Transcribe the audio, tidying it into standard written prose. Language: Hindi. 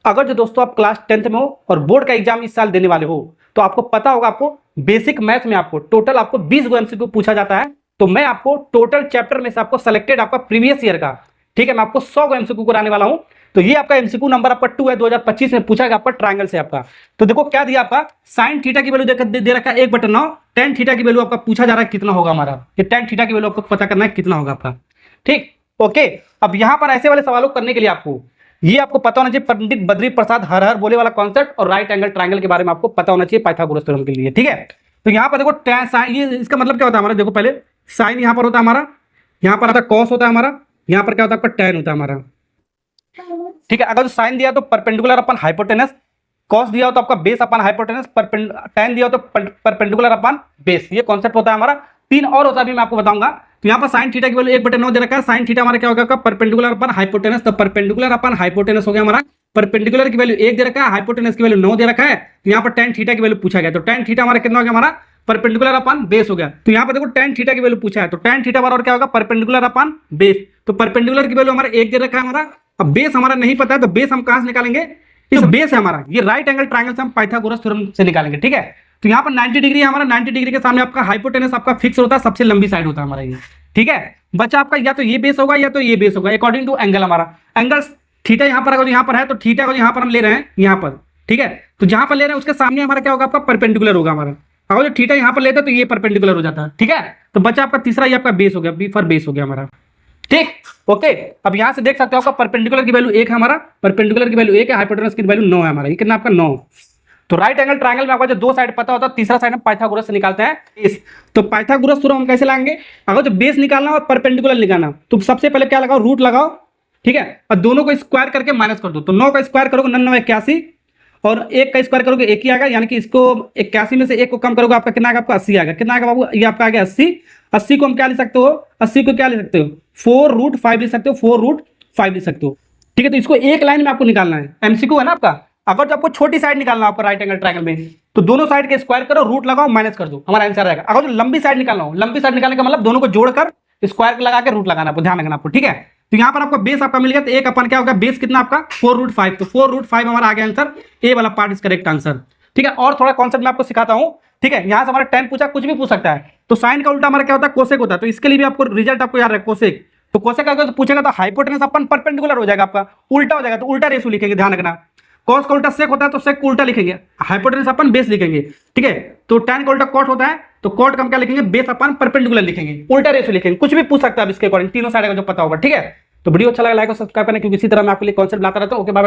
अगर जो दोस्तों आप क्लास 10th में हो और बोर्ड का एग्जाम इस साल देने वाले हो तो आपको पता होगा, आपको बेसिक मैथ में आपको टोटल आपको 20 गो एमसीक्यू पूछा जाता है। तो मैं आपको टोटल चैप्टर में से आपको सेलेक्टेड आपका प्रीवियस ईयर का, ठीक है, मैं आपको 100 गो एमसीक्यू कराने वाला हूं। तो ये आपका एमसीक्यू नंबर आपका 2 है, 2025 में पूछा गया आपका ट्रायंगल से आपका। तो देखो क्या दिया आपका, साइन थीटा की वैल्यू दे रखा है 1/9, टेन थीटा की वैल्यू आपका पूछा जा रहा है कितना होगा हमारा, ये टेन थीटा की वैल्यू आपको पता करना है कितना होगा आपका। ठीक, ओके। अब यहां पर ऐसे वाले सवालों करने के लिए आपको ये आपको पता होना चाहिए पंडित बद्री प्रसाद हर हर बोले वाला कॉन्सेप्ट और राइट एंगल ट्रायंगल के बारे में आपको पता होना चाहिए पाइथागोरस थ्योरम के लिए। ठीक है, तो यहां पर देखो tan साइन, ये इसका मतलब क्या होता है हमारा, देखो पहले साइन यहां पर होता है हमारा, यहां पर आता है कॉस होता है हमारा, यहां पर क्या होता है आपका tan होता है हमारा। ठीक है, अगर साइन दिया तो परपेंडिकुलर अपन हाइपोटेनस, कॉस दिया हो तो आपका बेस अपन हाइपोटेनस, tan दिया हो तो परपेंडिकुलर अपन बेस, ये कॉन्सेप्ट होता है हमारा। तीन और होता है भी मैं आपको बताऊंगा। तो यहाँ पर साइन थीटा की वैल्यू 1/9 दे रखा है, साइन थीटा हमारा क्या होगा परपेंडिकुलर अपन हाइपोटेनस, तो परपेंडिकुलर अपन हाइपोटेनस हो गया हमारा, परपेंडिकुलर की वैल्यू 1 दे रखा है, हाइपोटेनस की वैल्यू 9 दे रखा है। तो यहाँ पर tan थीटा की वैल्यू पूछा गया, तो tan थीटा हमारा कितना हो गया हमारा परपेंडिकुलर अपन बेस हो गया। तो यहाँ पर देखो tan थीटा की वैल्यू पूछा है, तो tan थीटा बराबर क्या होगा परपेंडिकुलर अपन बेस, तो परपेंडिकुलर की वैल्यू हमारा 1 दे रखा है हमारा। अब बेस हमारा नहीं पता है तो बेस हम कहां से निकालेंगे, इस बेस है हमारा ये राइट एंगल ट्रायंगल से हम पाइथागोरस थ्योरम से निकालेंगे। ठीक है, तो यहाँ पर 90 डिग्री है हमारा, 90 डिग्री के सामने आपका हाइपोटेनस आपका फिक्स होता है, सबसे लंबी साइड होता है हमारा ये। ठीक है, बच्चा आपका या तो ये बेस होगा या तो ये बेस होगा अकॉर्डिंग टू एंगल हमारा। एंगल थीटा यहाँ पर अगर यहाँ पर है तो थीटा को यहाँ पर हम ले रहे हैं यहाँ पर। ठीक है, तो जहां पर ले रहे हैं उसके सामने हमारा क्या होगा आपका परपेंडिकुलर होगा हमारा, अगर जो थीटा यहाँ पर लेते हैं तो ये परपेंडिकुलर हो जाता है। ठीक है, तो बच्चा आपका तीसरा ये आपका बेस हो गया, बी फॉर बेस हो गया हमारा। ठीक, ओके। अब यहां से देख सकते हो आपका परपेंडिकुलर की वैल्यू 1 है हमारा, परपेंडिकुलर की वैल्यू 1 है, हाइपोटेनस की वैल्यू 9 है हमारा, ये कितना आपका 9। तो राइट एंगल ट्रायंगल में आपको जो दो साइड पता होता है, तीसरा साइड हम पाइथागोरस से निकालते हैं इस। तो पाइथागोरस थ्योरम हम कैसे लाएंगे, अगर जो बेस निकालना और परपेंडिकुलर निकालना तो सबसे पहले क्या लगाओ, रूट लगाओ। ठीक है, और दोनों को स्क्वायर करके माइनस कर दो, तो 9 का स्क्वायर करोगे 9 9 81 और 1 का स्क्वायर करोगे 1 ही आएगा, यानी कि इसको 81 में से 1 को कम करोगे आपका कितना आएगा, आपका 80 आएगा। कितना आएगा बाबू, ये आपका आ गया 80। 80 को हम क्या ले सकते हो, 80 को क्या ले सकते हो 4√5 ले सकते हो, 4√5 ले सकते हो। ठीक है, तो इसको एक लाइन में आपको निकालना है, एमसीक्यू है ना आपका। अगर जो आपको छोटी साइड निकालना है आपका राइट एंगल ट्रायंगल में, तो दोनों साइड के स्क्वायर करो, रूट लगाओ, माइनस कर दो, हमारा आंसर आएगा। अगर जो लंबी साइड निकालना हो, लंबी साइड निकालने का मतलब दोनों को जोड़कर स्क्वायर लगा के रूट लगाना, आपको ध्यान रखना आपको। ठीक है, तो यहाँ पर आपको बेस आपका मिल गया, तो एक अपन क्या होगा बेस कितना आपका 4√5, तो 4√5 हमारा आ गया आंसर, ए वाला पार्ट इज करेक्ट आंसर। ठीक है, और थोड़ा कॉन्सेप्ट मैं आपको सिखाता हूँ। ठीक है, यहाँ से हमारा tan पूछा, कुछ भी पूछ सकता है। तो साइन का उल्टा हमारा क्या होता है कोसेक होता है, तो इसके लिए भी आपको रिजल्ट आपको याद रखो कोसेक। तो कोसेक अगर पूछेगा तो हाइपोटेनस अपन परपेंडिकुलर हो जाएगा, आपका उल्टा हो जाएगा, तो उल्टा रेशो लिखेंगे, ध्यान रखना। कॉस का उल्टा सेक होता है तो सेक को उल्टा लिखेंगे, हाइपोटेनस अपन बेस लिखेंगे। ठीक है, तो tan का उल्टा कॉट होता है तो कॉट का हम क्या लिखेंगे, बेस अपन परपेंडिकुलर लिखेंगे, उल्टा रेशो लिखेंगे, कुछ भी पूछ सकता है इसके अकॉर्डिंग, तीनों साइड का जो पता होगा। ठीक है, तो वीडियो अच्छा लगा लाइक और सब्सक्राइब करना, क्योंकि इसी तरह मैं आपके लिए कॉन्सेप्ट लाता रहता हूं। Okay, bye.